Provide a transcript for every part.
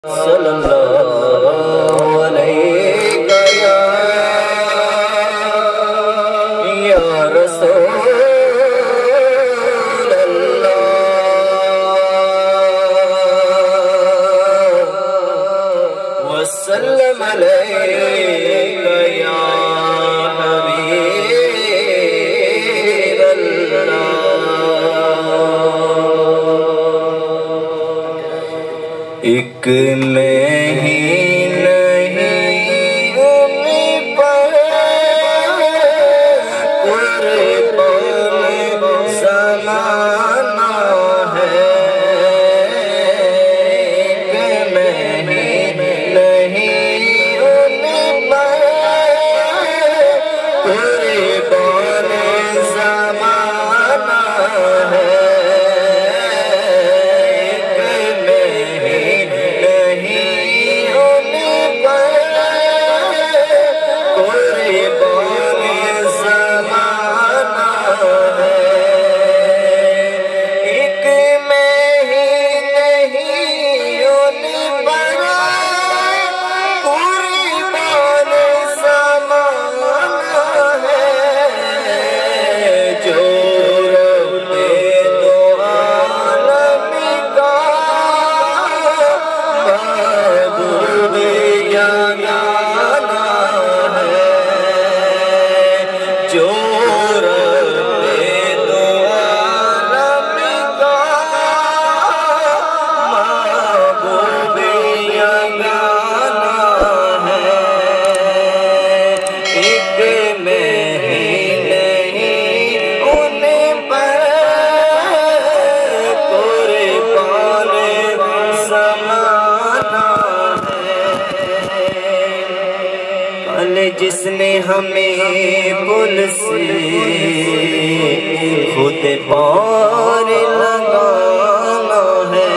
صلی اللہ علیہ یا رسول اللہ وسلم علیہ یا حبیب اللہ ایک نہیں ان پر قربان زمانہ ہے ایک نہیں ان پر قربان زمانہ ہے جس نے ہمیں پل سے خود پار لگانا ہے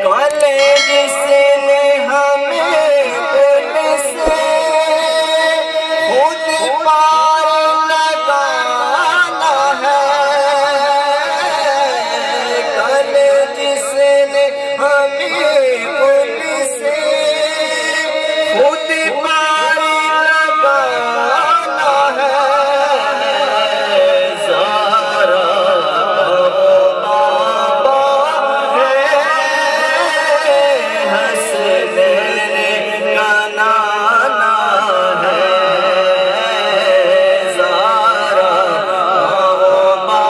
کل جس نے ہمیں پل سے خود پار لگانا ہے کل جس نے ہمیں پل سے خود پار لگانا ہے زارا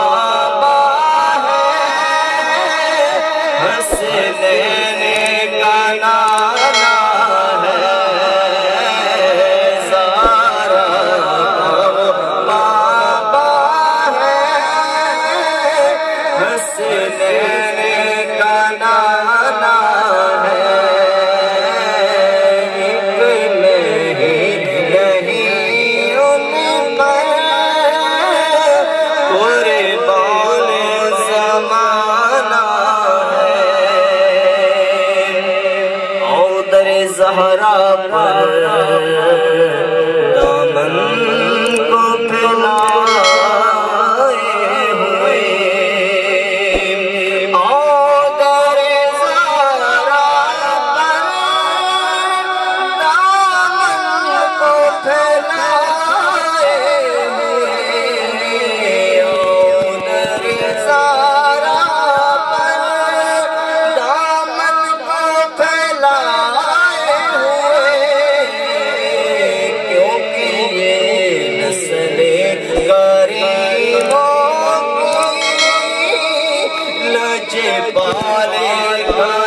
بابا ہے حسنین کا نانا ہے زارا بابا ہے حسنین کا نانا زہرا پر دامن کو پھیلائے ہوئے در زہرا پر دامن کو پھیلائے ہوئے در زہرا پر دامن کو پھیلائے بالے